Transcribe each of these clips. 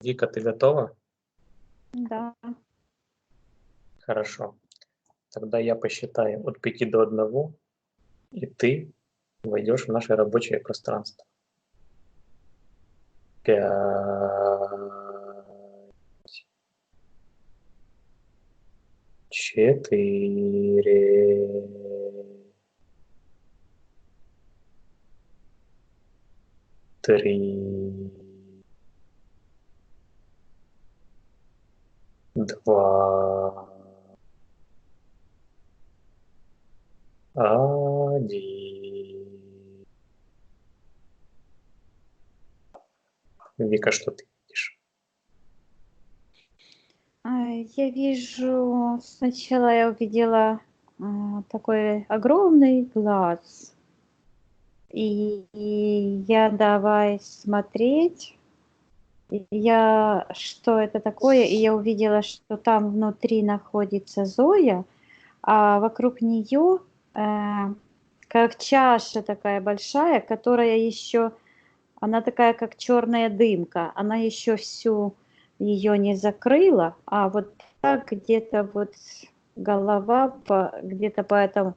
Вика, ты готова? Да. Хорошо. Тогда я посчитаю от 5 до 1, и ты войдешь в наше рабочее пространство. 5, 4, 3, 2, 1. Вика, что ты видишь? Я вижу, сначала я увидела такой огромный глаз. И я давай смотреть, что это такое, и я увидела, что там внутри находится Зоя, а вокруг нее как чаша такая большая, которая еще, она такая как черная дымка, она еще всю ее не закрыла, а вот так где-то вот голова где-то по этому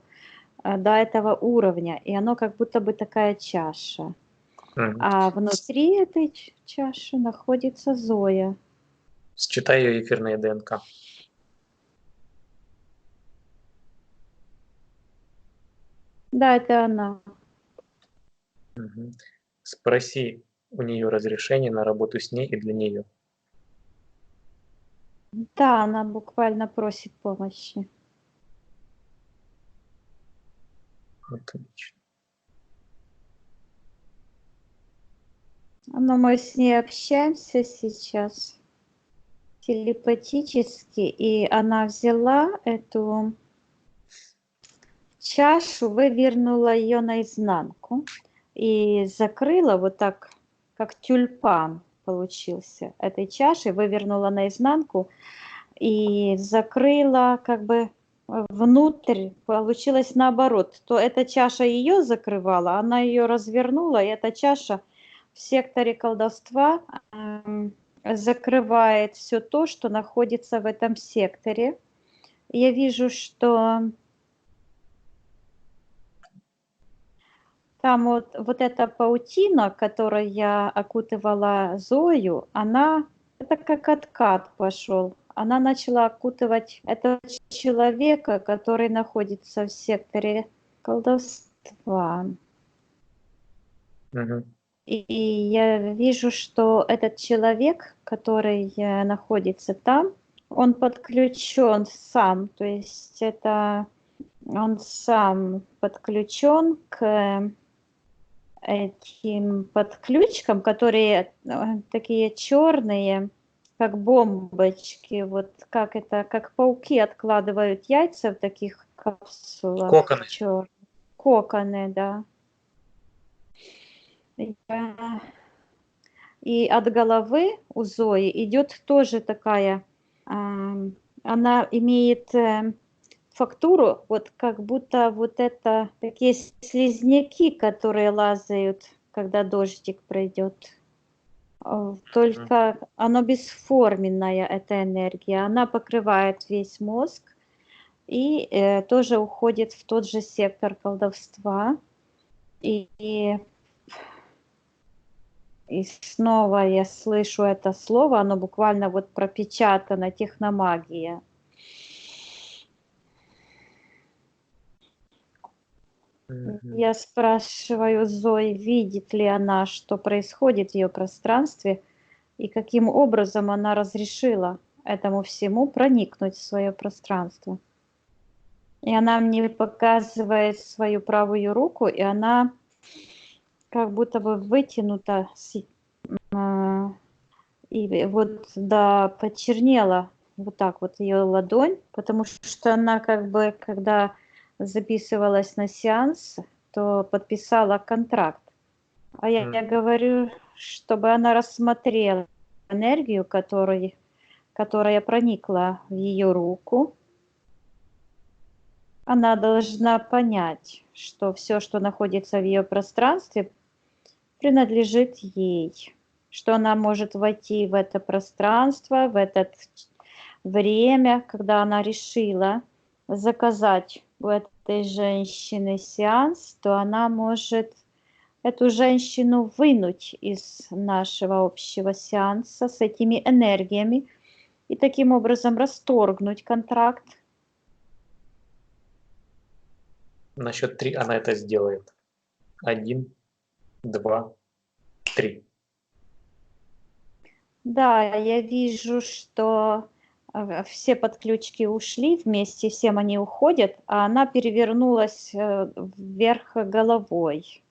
до этого уровня, и оно как будто бы такая чаша. Мгм. А внутри этой чаши находится Зоя. Считай ее эфирное ДНК. Да, это она. Мгм. Спроси у нее разрешение на работу с ней и для нее. Да, она буквально просит помощи. Отлично. Но мы с ней общаемся сейчас телепатически, и она взяла эту чашу, вывернула ее наизнанку и закрыла вот так, как тюльпан получился этой чашей, вывернула наизнанку и закрыла как бы внутрь, получилось наоборот. То эта чаша ее закрывала, она ее развернула, и эта чаша в секторе колдовства закрывает все то, что находится в этом секторе. Я вижу, что там вот эта паутина, которой я окутывала Зою, она, это как откат пошел. Она начала окутывать этого человека, который находится в секторе колдовства. Мгм. И я вижу, что этот человек, который находится там, он подключен сам, то есть это он сам подключен к этим подключкам, которые такие черные, как бомбочки, вот как это, как пауки откладывают яйца в таких капсулах Коконы. черных, коконы, да. И от головы у Зои идет тоже такая, она имеет фактуру, вот как будто вот это такие слизняки, которые лазают, когда дождик пройдет. Мгм. Только оно бесформенная, эта энергия. Она покрывает весь мозг и тоже уходит в тот же сектор колдовства. И снова я слышу это слово, оно буквально вот пропечатано, техномагия. Мгм. Я спрашиваю Зои, видит ли она, что происходит в ее пространстве, и каким образом она разрешила этому всему проникнуть в свое пространство. И она мне показывает свою правую руку, и она как будто бы вытянута, и вот да, почернела вот так вот ее ладонь, потому что она как бы, когда записывалась на сеанс, то подписала контракт. А я говорю, чтобы она рассмотрела энергию, которая проникла в ее руку. Она должна понять, что все, что находится в ее пространстве, принадлежит ей. что она может войти в это пространство, в это время, когда она решила заказать у этой женщины сеанс, то она может эту женщину вынуть из нашего общего сеанса с этими энергиями и таким образом расторгнуть контракт. На счет 3 она это сделает. 1, 2, 3. Да, я вижу, что все подключки ушли вместе, всем они уходят, а она перевернулась вверх головой.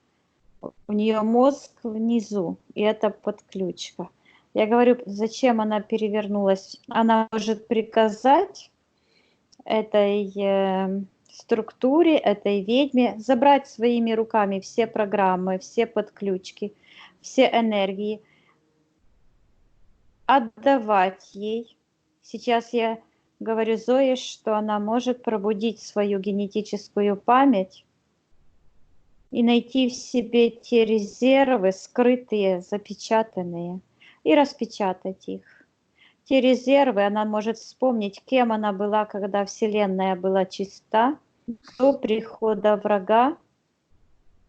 У нее мозг внизу, и это подключка. Я говорю, зачем она перевернулась? Она может приказать этой структуре, этой ведьме забрать своими руками все программы, все подключки, все энергии, отдавать ей. Сейчас я говорю Зое, что она может пробудить свою генетическую память и найти в себе те резервы, скрытые, запечатанные, и распечатать их. Те резервы она может вспомнить, кем она была, когда Вселенная была чиста, до прихода врага,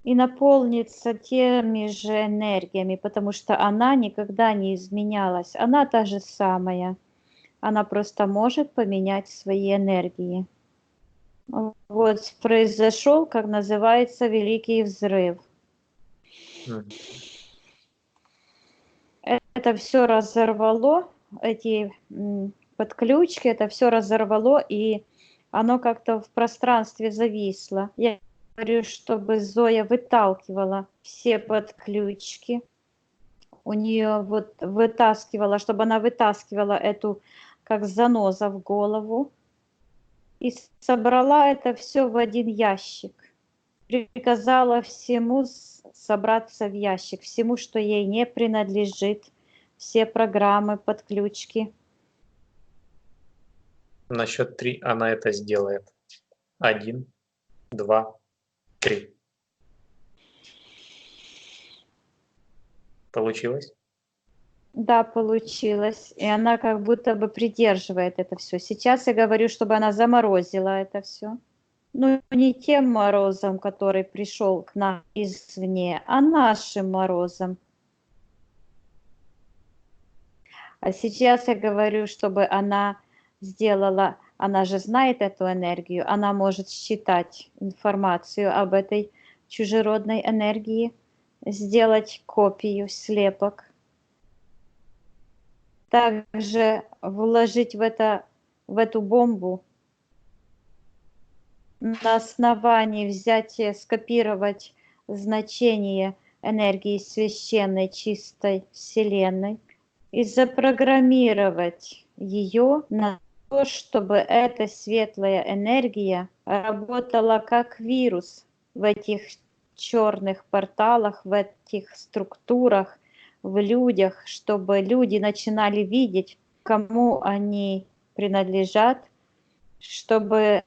и наполнится теми же энергиями, потому что она никогда не изменялась. Она та же самая. Она просто может поменять свои энергии. Вот произошел, как называется, великий взрыв. Это все разорвало, эти подключки, это все разорвало, и оно как-то в пространстве зависло. Я говорю, чтобы Зоя выталкивала все подключки. У нее вот вытаскивала, чтобы она вытаскивала эту, как заноза в голову, и собрала это все в один ящик. Приказала всему собраться в ящик, всему, что ей не принадлежит, все программы, подключки. На счет 3 она это сделает. 1, 2, 3. Получилось? Да, получилось. И она как будто бы придерживает это все. Сейчас я говорю, чтобы она заморозила это все. Ну, не тем морозом, который пришел к нам извне, а нашим морозом. А сейчас я говорю, чтобы она сделала, она же знает эту энергию, она может считать информацию об этой чужеродной энергии, сделать копию, слепок. Также вложить в эту бомбу на основании взятия, скопировать значение энергии священной, чистой Вселенной и запрограммировать ее на то, чтобы эта светлая энергия работала как вирус в этих черных порталах, в этих структурах, в людях, чтобы люди начинали видеть, кому они принадлежат, чтобы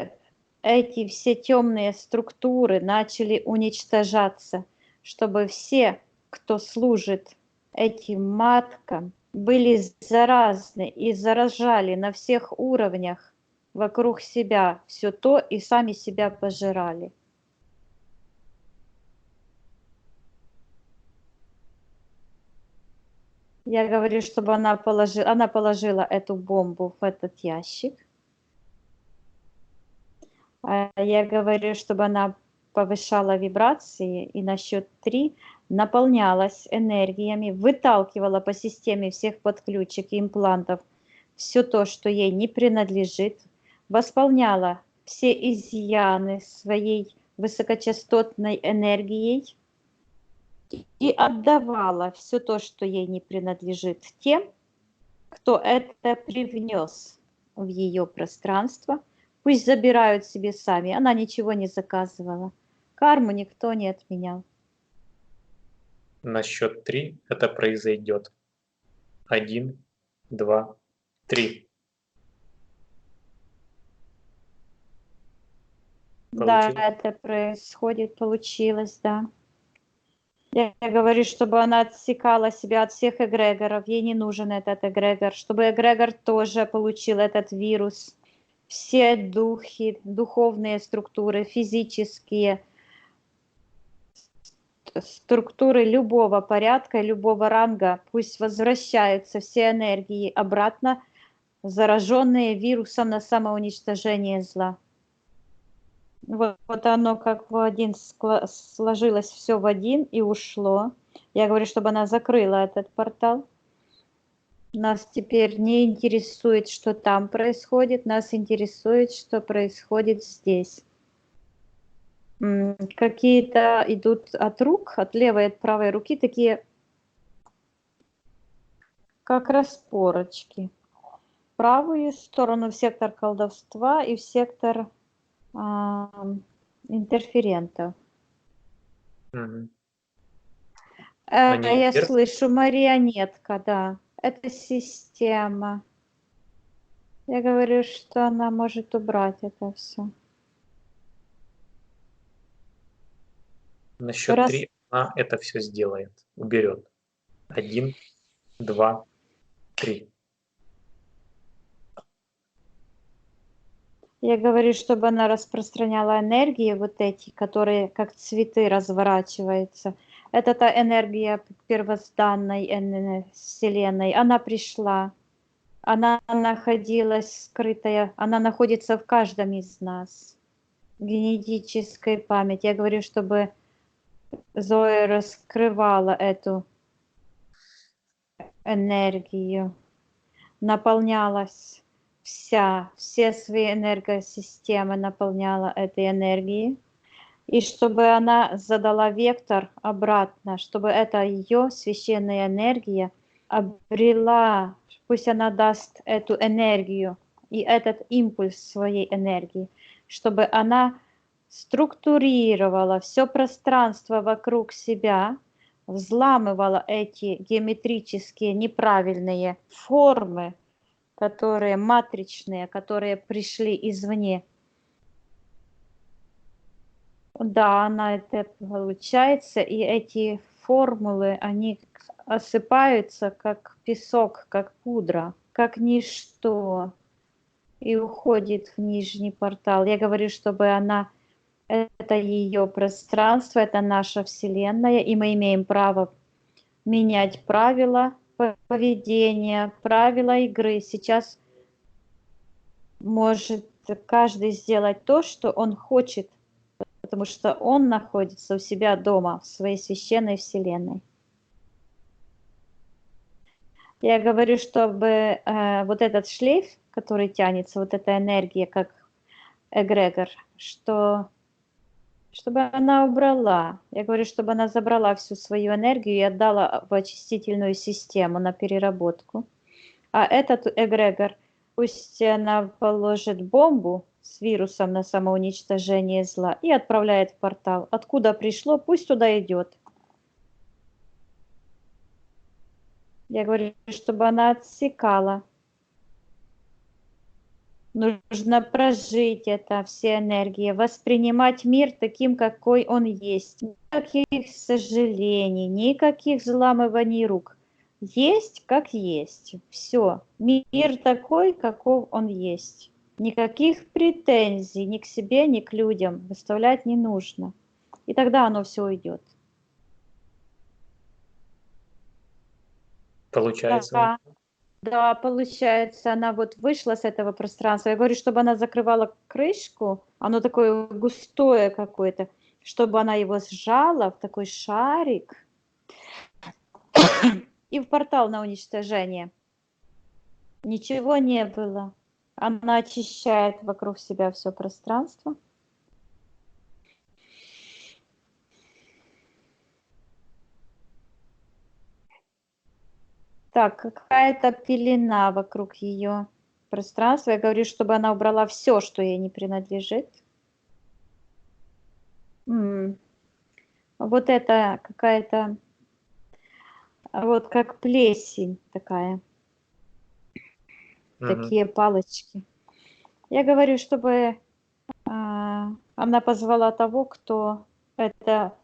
эти все темные структуры начали уничтожаться, чтобы все, кто служит этим маткам, были заразны и заражали на всех уровнях вокруг себя все то и сами себя пожирали. Я говорю, чтобы она положила эту бомбу в этот ящик. Я говорю, чтобы она повышала вибрации и на счет 3 наполнялась энергиями, выталкивала по системе всех подключек и имплантов все то, что ей не принадлежит, восполняла все изъяны своей высокочастотной энергией и отдавала все то, что ей не принадлежит, тем, кто это привнес в ее пространство. Пусть забирают себе сами. Она ничего не заказывала. Карму никто не отменял. На счет 3 это произойдет. 1, 2, 3. Да, Получилось? это происходит, получилось, да. Я говорю, чтобы она отсекала себя от всех эгрегоров, ей не нужен этот эгрегор, чтобы эгрегор тоже получил этот вирус. Все духи, духовные структуры, физические структуры любого порядка, любого ранга, пусть возвращаются все энергии обратно, зараженные вирусом на самоуничтожение зла. Вот оно как в один сложилось все в один и ушло. Я говорю, чтобы она закрыла этот портал. Нас теперь не интересует, что там происходит, нас интересует, что происходит здесь. Какие-то идут от рук, от левой и от правой руки, такие как распорочки. В правую сторону в сектор колдовства и в сектор интерферентов. Мгм. Они Я вверх. слышу марионетка, да. Это система. Я говорю, что она может убрать это все. На счет Раз 3 она это все сделает, уберет. 1, 2, 3. я говорю, чтобы она распространяла энергии вот эти, которые как цветы разворачиваются. Это та энергия первозданной Вселенной. Она пришла. Она находилась скрытая. Она находится в каждом из нас. Генетической память. Я говорю, чтобы Зоя раскрывала эту энергию, наполнялась все свои энергосистемы наполняла этой энергией, и чтобы она задала вектор обратно, чтобы эта ее священная энергия обрела, пусть она даст эту энергию и этот импульс своей энергии, чтобы она структурировала все пространство вокруг себя, взламывала эти геометрические неправильные формы, которые матричные, которые пришли извне. Да, она это получается, и эти формулы, они осыпаются как песок, как пудра, как ничто, и уходит в нижний портал. Я говорю, чтобы она, это ее пространство, это наша Вселенная, и мы имеем право менять правила поведения, правила игры. Сейчас может каждый сделать то, что он хочет, потому что он находится у себя дома, в своей священной вселенной. Я говорю, чтобы вот этот шлейф, который тянется, вот эта энергия, как эгрегор, чтобы она убрала. Я говорю, чтобы она забрала всю свою энергию и отдала в очистительную систему на переработку. А этот эгрегор, пусть она положит бомбу с вирусом на самоуничтожение зла и отправляет в портал. Откуда пришло, пусть туда идет. Я говорю, чтобы она отсекала. Нужно прожить это, все энергии, воспринимать мир таким, какой он есть. Никаких сожалений, никаких взламываний рук. Есть, как есть. Все. Мир такой, каков он есть. Никаких претензий ни к себе, ни к людям выставлять не нужно. И тогда оно все уйдет. Получается у Да, неё. да, получается, она вот вышла с этого пространства. Я говорю, чтобы она закрывала крышку, оно такое густое какое-то, чтобы она его сжала в такой шарик и в портал на уничтожение. Ничего не было. Она очищает вокруг себя все пространство. Так, какая-то пелена вокруг ее пространства. Я говорю, чтобы она убрала все, что ей не принадлежит. Вот это какая-то, вот как плесень такая, Мгм. такие палочки. Я говорю, чтобы она позвала того, кто это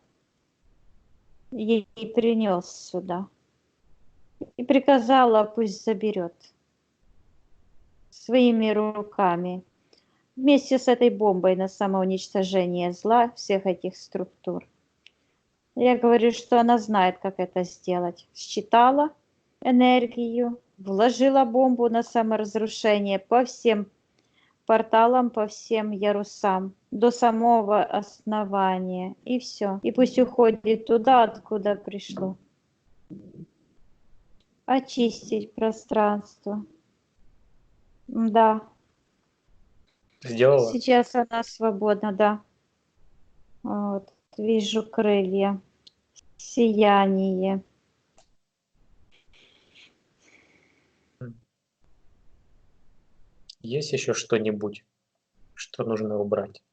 ей принес сюда. И приказала, пусть заберет своими руками. Вместе с этой бомбой на самоуничтожение зла всех этих структур. Я говорю, что она знает, как это сделать. Считала энергию, вложила бомбу на саморазрушение по всем порталам, по всем ярусам, до самого основания. И все. И пусть уходит туда, откуда пришло. Очистить пространство. Да. Сделала? Сейчас она свободна, да. Вот. Вижу крылья. Сияние. Есть еще что-нибудь, что нужно убрать?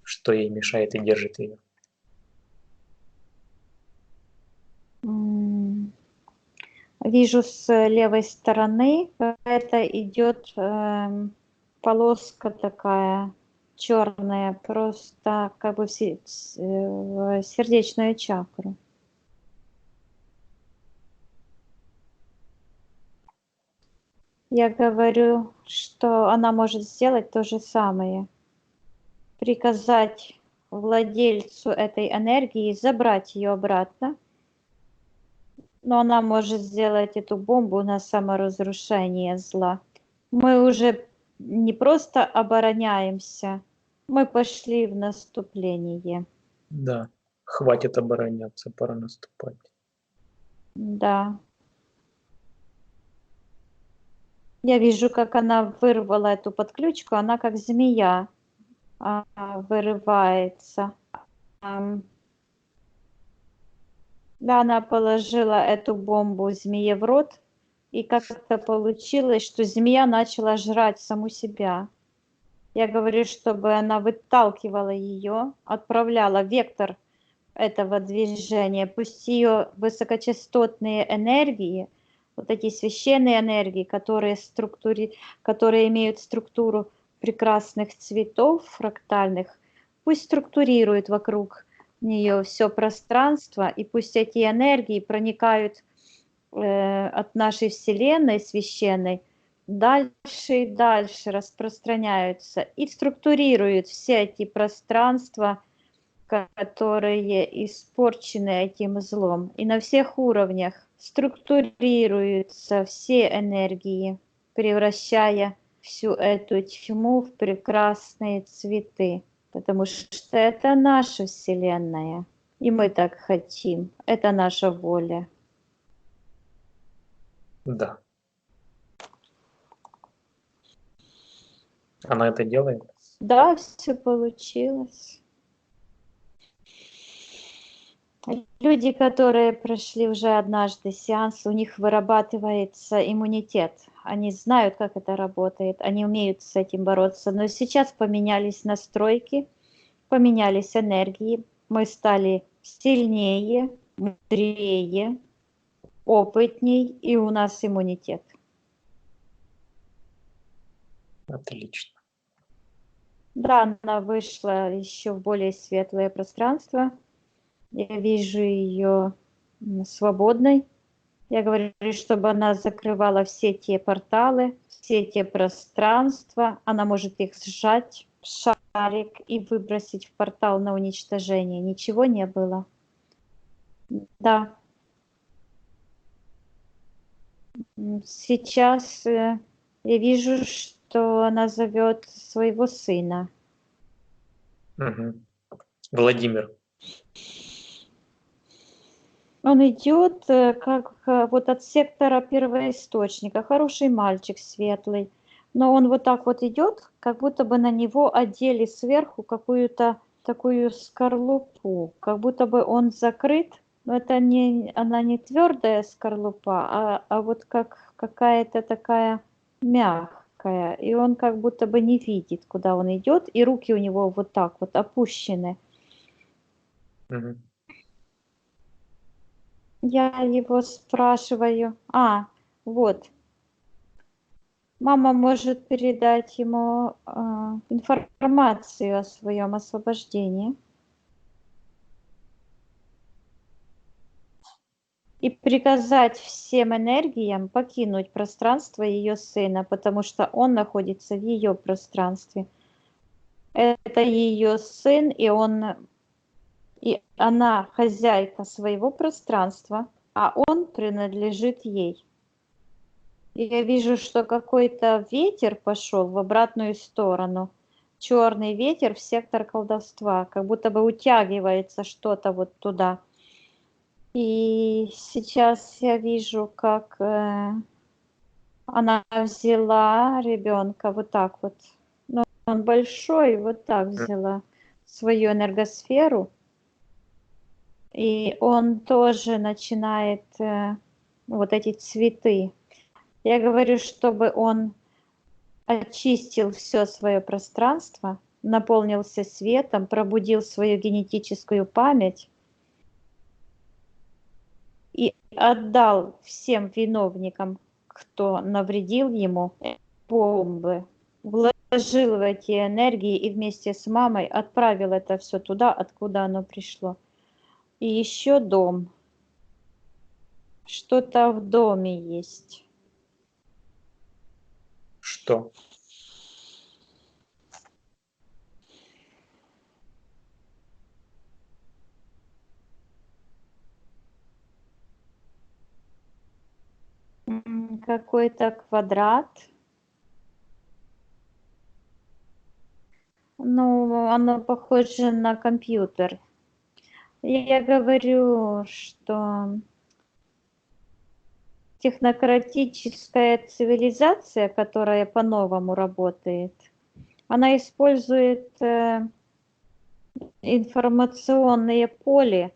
Что ей мешает и держит ее? Вижу с левой стороны, это идет полоска такая черная, просто как бы в сердечную чакру. Я говорю, что она может сделать то же самое. Приказать владельцу этой энергии забрать ее обратно. Но она может сделать эту бомбу на саморазрушение зла. Мы уже не просто обороняемся, мы пошли в наступление. Да, хватит обороняться, пора наступать. Да. Я вижу, как она вырвала эту подключку, она как змея вырывается. Да, она положила эту бомбу змее в рот, и как-то получилось, что змея начала жрать саму себя. Я говорю, чтобы она выталкивала ее, отправляла вектор этого движения, пусть ее высокочастотные энергии, вот эти священные энергии, которые имеют структуру прекрасных цветов фрактальных, пусть структурируют вокруг нее все пространство, и пусть эти энергии проникают от нашей Вселенной священной дальше и дальше распространяются и структурируют все эти пространства, которые испорчены этим злом. И на всех уровнях структурируются все энергии, превращая всю эту тьму в прекрасные цветы. Потому что это наша Вселенная. И мы так хотим. Это наша воля. Да. Она это делает? Да, все получилось. Люди, которые прошли уже однажды сеанс, у них вырабатывается иммунитет. Они знают, как это работает, они умеют с этим бороться. Но сейчас поменялись настройки, поменялись энергии. Мы стали сильнее, мудрее, опытней, и у нас иммунитет. Отлично. Да, она вышла еще в более светлое пространство. Я вижу ее свободной. Я говорю, чтобы она закрывала все те порталы, все те пространства. Она может их сжать в шарик и выбросить в портал на уничтожение. Ничего не было. Да. Сейчас я вижу, что она зовет своего сына. Угу. Владимир. Он идет как вот от сектора первоисточника. Хороший мальчик, светлый. Но он вот так вот идет, как будто бы на него одели сверху какую-то такую скорлупу. Как будто бы он закрыт. Но это она не твердая скорлупа, а вот как какая-то такая мягкая. И он как будто бы не видит, куда он идет. И руки у него вот так вот опущены. Угу. Я его спрашиваю. Вот. Мама может передать ему информацию о своем освобождении. и приказать всем энергиям покинуть пространство ее сына, потому что он находится в ее пространстве. Это ее сын, и она хозяйка своего пространства, а он принадлежит ей. И я вижу, что какой-то ветер пошел в обратную сторону. Черный ветер в сектор колдовства, как будто бы утягивается что-то вот туда. И сейчас я вижу, как она взяла ребенка вот так вот. Ну, он большой, вот так взяла свою энергосферу. И он тоже начинает вот эти цветы. Я говорю, чтобы он очистил все свое пространство, наполнился светом, пробудил свою генетическую память и отдал всем виновникам, кто навредил ему, бомбы, вложил в эти энергии и вместе с мамой отправил это все туда, откуда оно пришло. И еще дом. Что-то в доме есть. Что? Какой-то квадрат. Ну, оно похоже на компьютер. Я говорю, что технократическая цивилизация, которая по-новому работает, она использует информационные поля,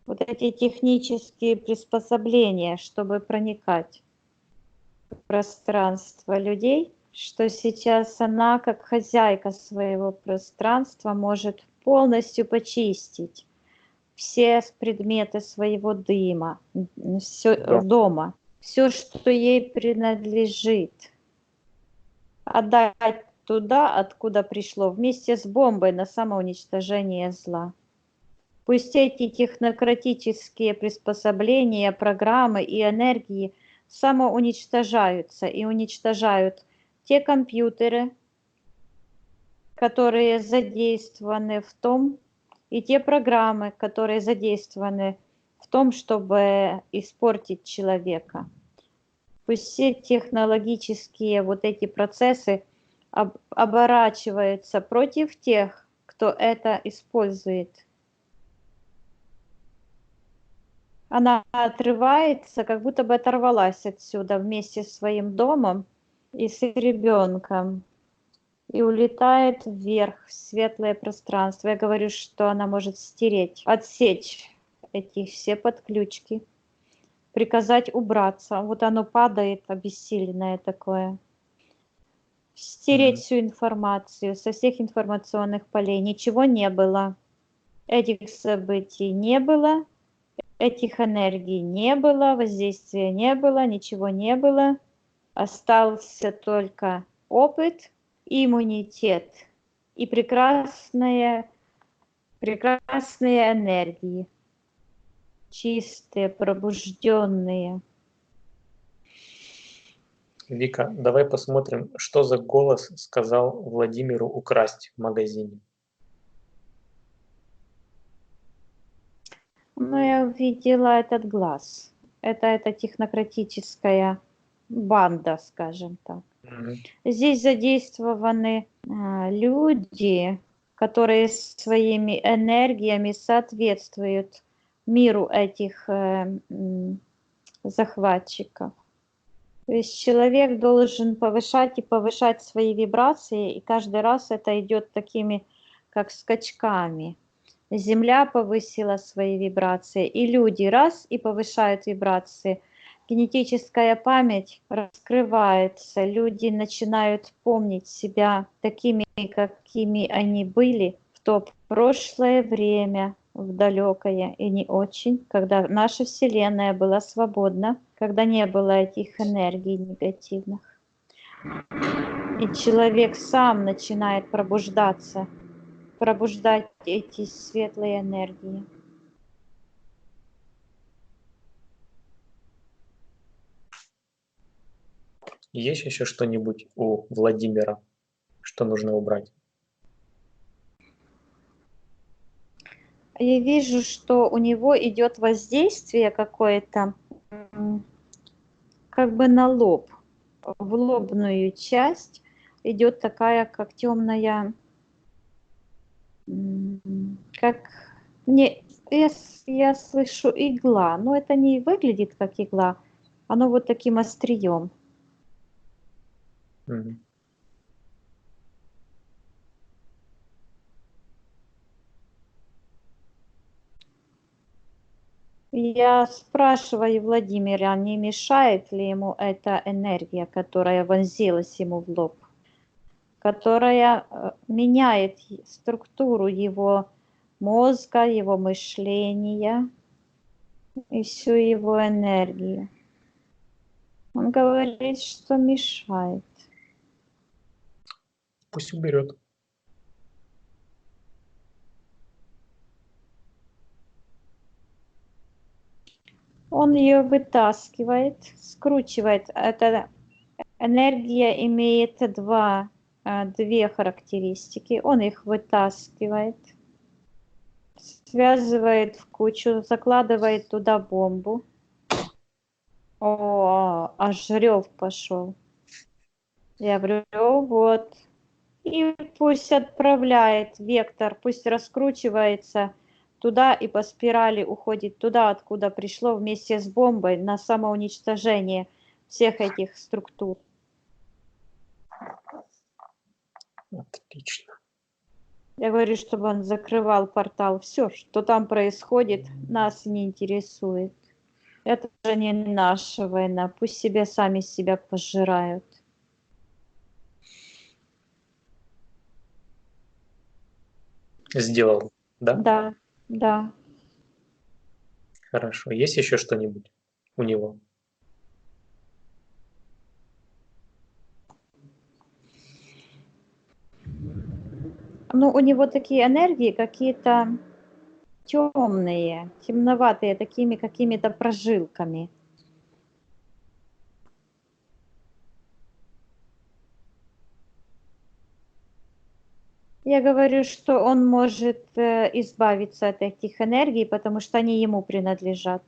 вот эти технические приспособления, чтобы проникать в пространство людей, что сейчас она, как хозяйка своего пространства, может полностью почистить все предметы своего дыма, все, Дом. дома, все, что ей принадлежит, отдать туда, откуда пришло, вместе с бомбой на самоуничтожение зла. Пусть эти технократические приспособления, программы и энергии самоуничтожаются и уничтожают те компьютеры, которые задействованы в том, и те программы, которые задействованы в том, чтобы испортить человека. Пусть все технологические вот эти процессы оборачиваются против тех, кто это использует. Она отрывается, как будто бы оторвалась отсюда вместе с своим домом и с ребенком. И улетает вверх, в светлое пространство. Я говорю, что она может стереть, отсечь эти все подключки, приказать убраться. Вот оно падает, обессиленное такое. Стереть всю информацию со всех информационных полей. Ничего не было. Этих событий не было. Этих энергий не было, воздействия не было, ничего не было. Остался только опыт, иммунитет и прекрасные энергии, чистые, пробужденные. Вика, давай посмотрим, что за голос сказал Владимиру украсть в магазине. Ну, я увидела этот глаз. Это технократическая банда, скажем так. Здесь задействованы люди, которые своими энергиями соответствуют миру этих захватчиков. То есть человек должен повышать и повышать свои вибрации, и каждый раз это идет такими, как скачками. Земля повысила свои вибрации, и люди раз и повышают вибрации. Генетическая память раскрывается, люди начинают помнить себя такими, какими они были в то прошлое время, в далекое и не очень, когда наша Вселенная была свободна, когда не было этих энергий негативных. И человек сам начинает пробуждаться, пробуждать эти светлые энергии. Есть еще что-нибудь у Владимира, что нужно убрать? Я вижу, что у него идет воздействие какое-то, как бы на лоб. В лобную часть идет такая, как темная, как не, я слышу игла, но это не выглядит как игла, оно вот таким острием. Мгм. Я спрашиваю Владимира, не мешает ли ему эта энергия, которая вонзилась ему в лоб, которая меняет структуру его мозга, его мышления и всю его энергию. Он говорит, что мешает. Пусть уберет. Он ее вытаскивает, скручивает. Эта энергия имеет две характеристики. Он их вытаскивает, связывает в кучу, закладывает туда бомбу. О, аж рев пошел. Я говорю, вот. И пусть отправляет вектор, пусть раскручивается туда и по спирали уходит туда, откуда пришло вместе с бомбой на самоуничтожение всех этих структур. Отлично. Я говорю, чтобы он закрывал портал. Все, что там происходит, нас не интересует. Это же не наша война. Пусть себе сами себя пожирают. Сделал, да? Да, да. Хорошо. Есть еще что-нибудь у него? Ну, у него такие энергии какие-то темные, темноватые, такими какими-то прожилками. Я говорю, что он может избавиться от этих энергий, потому что они ему принадлежат.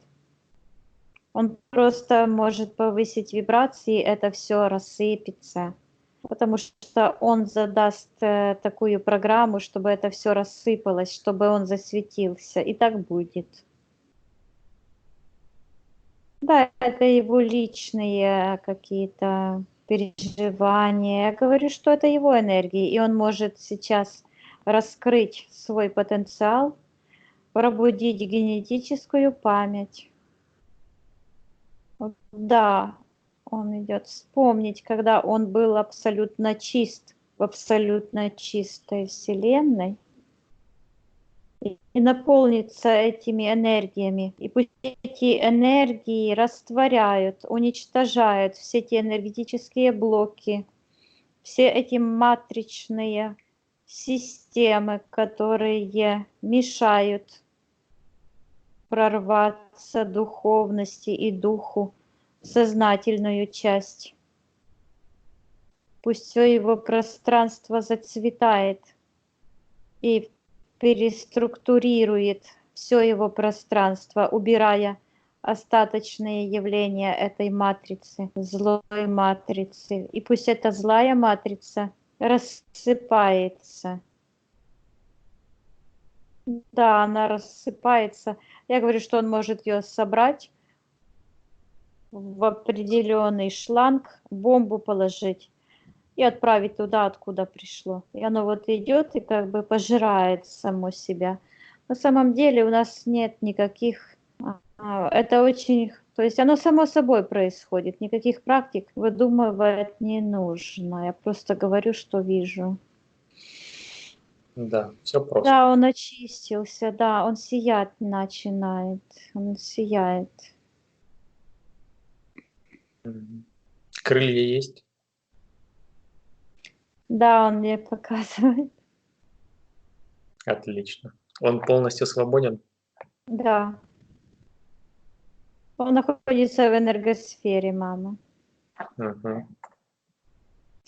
Он просто может повысить вибрации, это все рассыпется, потому что он задаст такую программу, чтобы это все рассыпалось, чтобы он засветился, и так будет. Да, это его личные какие-то переживания. Я говорю, что это его энергии, и он может сейчас раскрыть свой потенциал, пробудить генетическую память. Да, он идет вспомнить, когда он был абсолютно чист, в абсолютно чистой вселенной, и наполниться этими энергиями. И пусть эти энергии растворяют, уничтожают все эти энергетические блоки, все эти матричные системы, которые мешают прорваться духовности и духу в сознательную часть. Пусть все его пространство зацветает и переструктурирует все его пространство, убирая остаточные явления этой матрицы, злой матрицы. И пусть эта злая матрица рассыпается. Да, она рассыпается. Я говорю, что он может ее собрать в определенный шланг, бомбу положить и отправить туда, откуда пришло. И оно вот идет и как бы пожирает само себя. На самом деле у нас нет никаких... Это очень... То есть оно само собой происходит. Никаких практик выдумывать не нужно. Я просто говорю, что вижу. Да, все просто. Да, он очистился, да, он сиять начинает. Он сияет. Мгм. Крылья есть? Да, он мне показывает. Отлично. Он полностью свободен? Да. Он находится в энергосфере, мама. Мгм.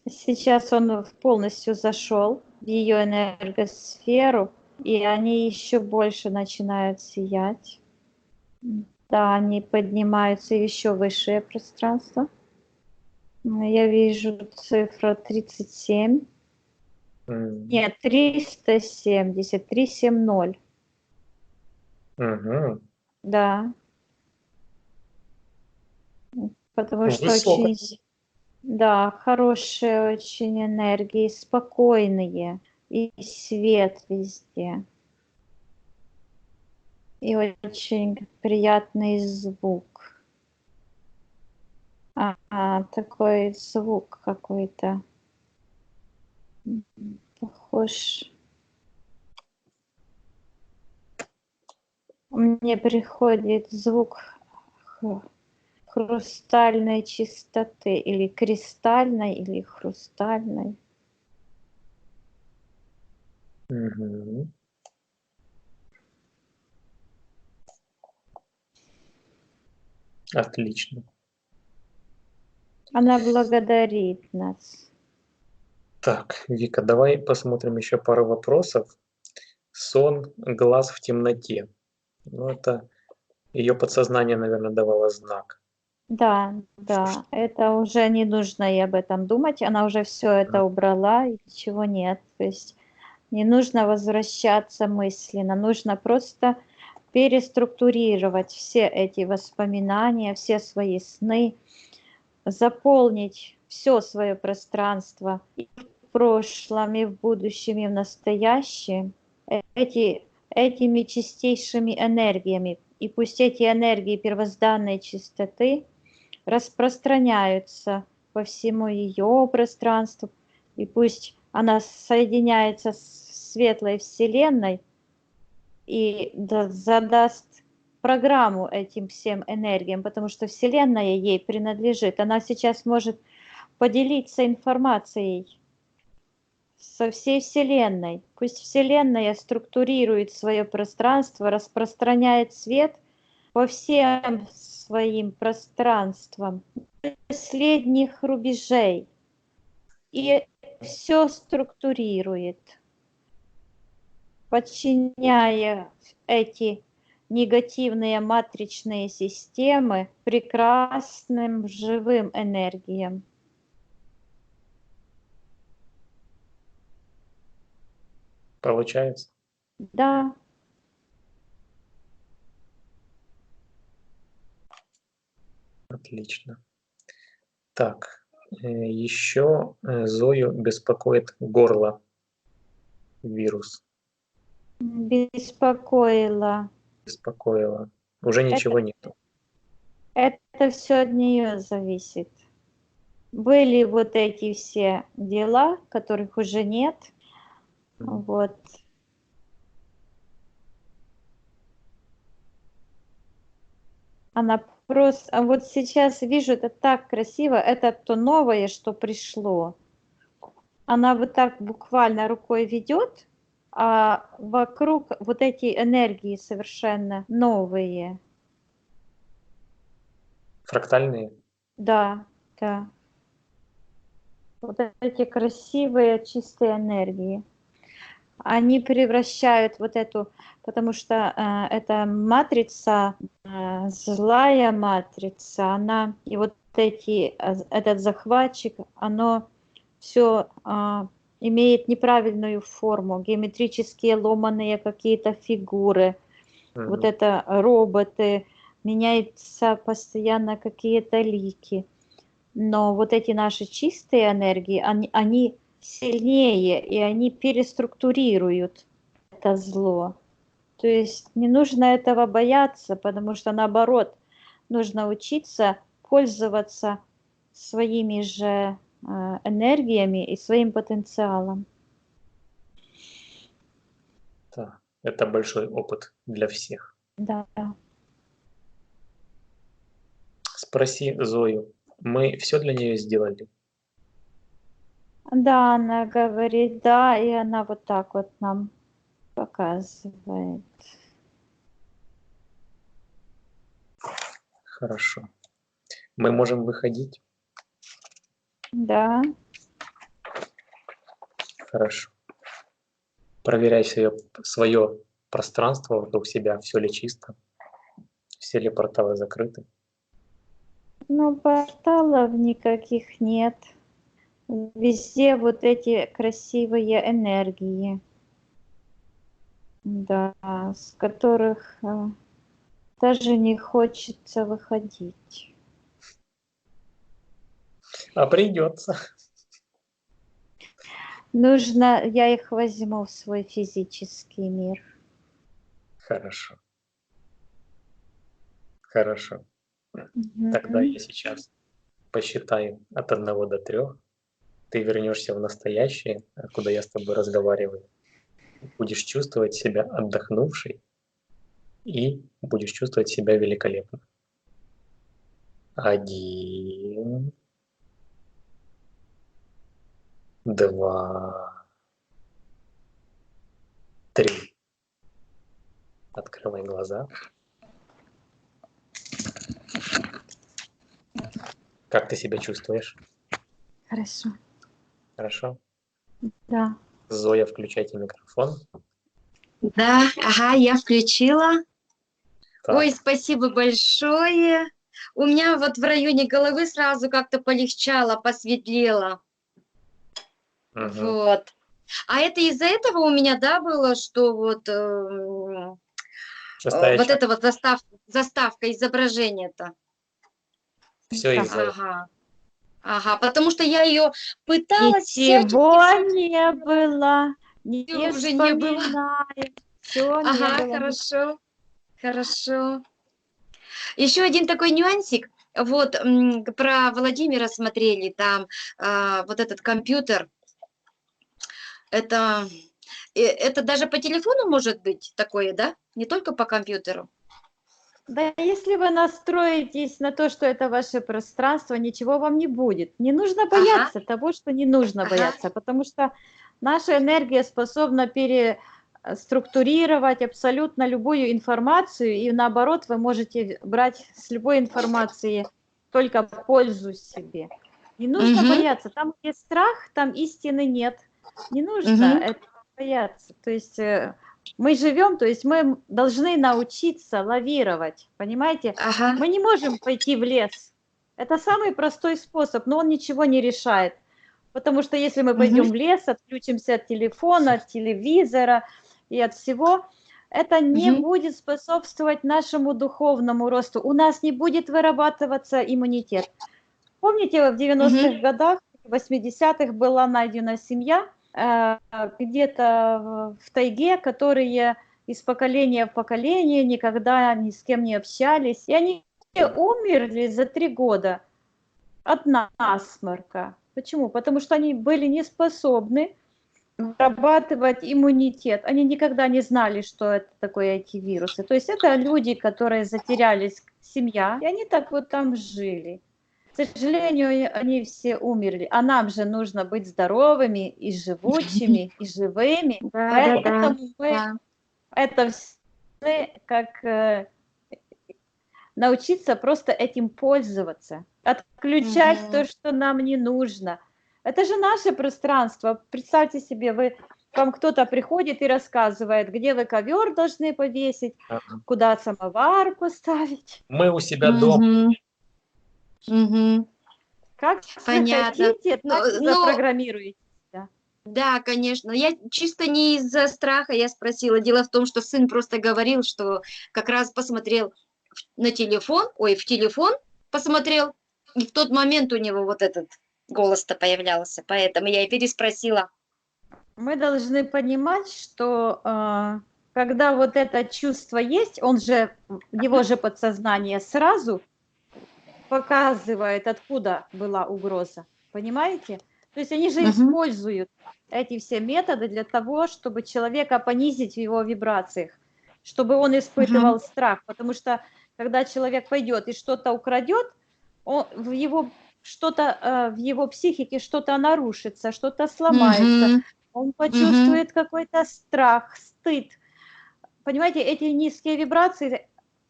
Сейчас он полностью зашел в ее энергосферу, и они еще больше начинают сиять. Да, они поднимаются еще в высшее пространство. Я вижу цифра 37. Нет, 370, 370. Мгм. Да, потому что Высоко. очень, да, хорошие очень энергии, спокойные, и свет везде, и очень приятный звук. Такой звук какой-то похож. Мне приходит звук хрустальной чистоты, или кристальной, или хрустальной. Мгм. Отлично. Она благодарит нас. Так, Вика, давай посмотрим еще пару вопросов. Сон, глаз в темноте. Ну, это ее подсознание, наверное, давало знак. Да, Что- да, это уже не нужно ей об этом думать, она уже все это убрала, и ничего нет. То есть не нужно возвращаться мысленно, нужно просто переструктурировать все эти воспоминания, все свои сны, заполнить все свое пространство и в прошлом, и в будущем, и в настоящем этими чистейшими энергиями. И пусть эти энергии первозданной чистоты распространяются по всему ее пространству, и пусть она соединяется с светлой Вселенной и задаст программу этим всем энергиям, потому что Вселенная ей принадлежит. Она сейчас может поделиться информацией со всей Вселенной. Пусть Вселенная структурирует свое пространство, распространяет свет по всем своим пространствам, последних рубежей, и все структурирует, подчиняя эти негативные матричные системы прекрасным живым энергиям. Получается? Да, Отлично. Так, еще Зою беспокоит горло, вирус беспокоило. беспокоило. Уже Это, ничего нету. это все от нее зависит. Были вот эти все дела, которых уже нет. Вот. Она просто... А вот сейчас вижу, это так красиво. Это то новое, что пришло. Она вот так буквально рукой ведет, а вокруг вот эти энергии совершенно новые. Фрактальные? Да, да. Вот эти красивые чистые энергии. Они превращают вот эту, потому что эта матрица, злая матрица, она, и вот этот захватчик, оно все имеет неправильную форму, геометрические ломаные какие-то фигуры, вот Мгм. это роботы, меняются постоянно какие-то лики. Но вот эти наши чистые энергии, они сильнее, и они переструктурируют это зло. То есть не нужно этого бояться, потому что наоборот, нужно учиться пользоваться своими же энергиями и своим потенциалом. Да, это большой опыт для всех. Да, Спроси Зою. Мы все для нее сделали. да, она говорит, да, и она вот так вот нам показывает. Хорошо. Мы можем выходить. Да, Хорошо. Проверяй свое пространство вокруг себя, все ли чисто, все ли порталы закрыты. Но порталов никаких нет. Везде вот эти красивые энергии, да, с которых даже не хочется выходить. А придется. Нужно, я их возьму в свой физический мир. Хорошо. Хорошо. Тогда Мгм. я сейчас посчитаю от 1 до 3. Ты вернешься в настоящее, куда я с тобой разговариваю. Будешь чувствовать себя отдохнувшей и будешь чувствовать себя великолепно. 1, 2, 3. Открывай глаза. Как ты себя чувствуешь? Хорошо. Хорошо? Да. Зоя, включайте микрофон. Да, ага, я включила. Ой, Так, спасибо большое. У меня вот в районе головы сразу как-то полегчало, посветлело. мгм. Вот. А это из-за этого у меня, да, было, что вот, Шестая вот чакра. эта вот заставка изображения-то? Все Да. из-за этого. Ага, ага, потому что я ее Ничего пыталась всячески, не было, не уже не было. вспоминаем, все не Ага, было. хорошо, хорошо. Еще один такой нюансик. Вот про Владимира смотрели, там вот этот компьютер, это, это даже по телефону может быть такое, да? Не только по компьютеру. Да, если вы настроитесь на то, что это ваше пространство, ничего вам не будет. Не нужно Ага, бояться того, что не нужно ага, бояться, потому что наша энергия способна переструктурировать абсолютно любую информацию, и наоборот, вы можете брать с любой информации только пользу себе. Не нужно угу, бояться. Там, где страх, там истины нет. Не нужно угу, этого бояться. То есть мы живем, то есть мы должны научиться лавировать, понимаете? ага, Мы не можем пойти в лес. Это самый простой способ, но он ничего не решает. Потому что если мы угу, пойдем в лес, отключимся от телефона, от телевизора и от всего, это не угу, будет способствовать нашему духовному росту. У нас не будет вырабатываться иммунитет. Помните, в 90-х годах, в 80-х была найдена семья где-то в тайге, которые из поколения в поколение никогда ни с кем не общались. И они умерли за 3 года от насморка. Почему? Потому что они были не способны вырабатывать иммунитет. Они никогда не знали, что это такое эти вирусы. То есть это люди, которые затерялись, семья, и они так вот там жили. К сожалению, они все умерли. А нам же нужно быть здоровыми и живучими, и живыми. да, да, да, Поэтому мы да, это все как научиться просто этим пользоваться, отключать то, угу, что нам не нужно. Это же наше пространство. Представьте себе, вам кто-то приходит и рассказывает, где вы ковер должны повесить, Ага. куда самовар поставить. Мы у себя дома. угу, угу. Как Понятно. захотите, Ну, так и ну, запрограммируете себя. да, конечно. Я чисто не из-за страха я спросила. Дело в том, что сын просто говорил, что как раз посмотрел на телефон, ой, в телефон посмотрел, и в тот момент у него вот этот голос-то появлялся. Поэтому я и переспросила. Мы должны понимать, что когда вот это чувство есть, его же подсознание сразу показывает, откуда была угроза. Понимаете? То есть они же Угу, используют эти все методы для того, чтобы человека понизить в его вибрациях, чтобы он угу, испытывал страх. Потому что когда человек пойдет и что-то украдет, в его психике что-то нарушится, что-то сломается. угу, Он угу, почувствует какой-то страх, стыд. Понимаете, эти низкие вибрации,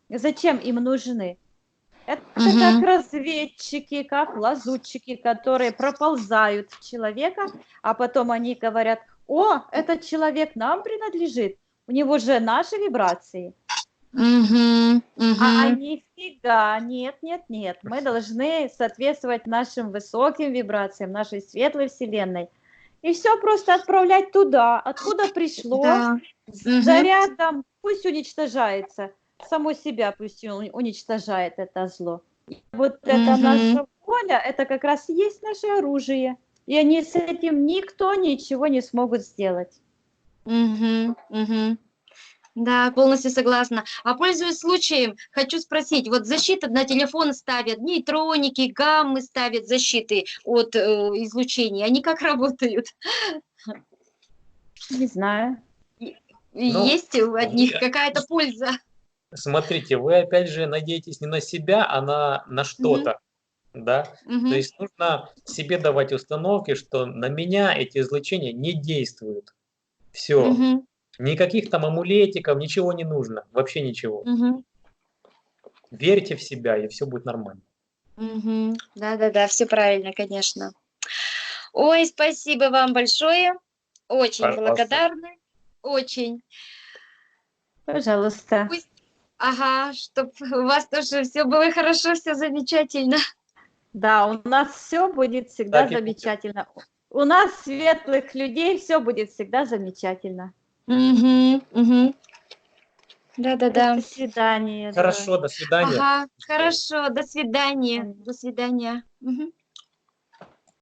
зачем им нужны? Это как разведчики, как лазутчики, которые проползают в человека, а потом они говорят: о, этот человек нам принадлежит, у него же наши вибрации. А нифига, нет, мы должны соответствовать нашим высоким вибрациям, нашей светлой вселенной. И все просто отправлять туда, откуда пришло, Да. зарядом, пусть уничтожается, само себя пусть уничтожает это зло. И вот это наша воля, это как раз и есть наше оружие. И они с этим никто ничего не смогут сделать. Да, полностью согласна. А пользуясь случаем, хочу спросить, вот защита на телефон ставят, нейтроники, гаммы ставят защиты от излучений. Они как работают? Не знаю. Есть у них какая-то польза? Смотрите, вы опять же надеетесь не на себя, а на что-то. Да? То есть нужно себе давать установки, что на меня эти излучения не действуют. Все. Никаких там амулетиков, ничего не нужно. Вообще ничего. Верьте в себя, и все будет нормально. Да, все правильно, конечно. Ой, спасибо вам большое. Очень Пожалуйста. благодарны. Очень. Пожалуйста. Ага, чтобы у вас тоже все было хорошо, все замечательно. Да, у нас все будет всегда Так и будет. замечательно. У нас, светлых людей, все будет всегда замечательно. Да. До свидания. Хорошо, до свидания. Ага, хорошо, до свидания. До свидания.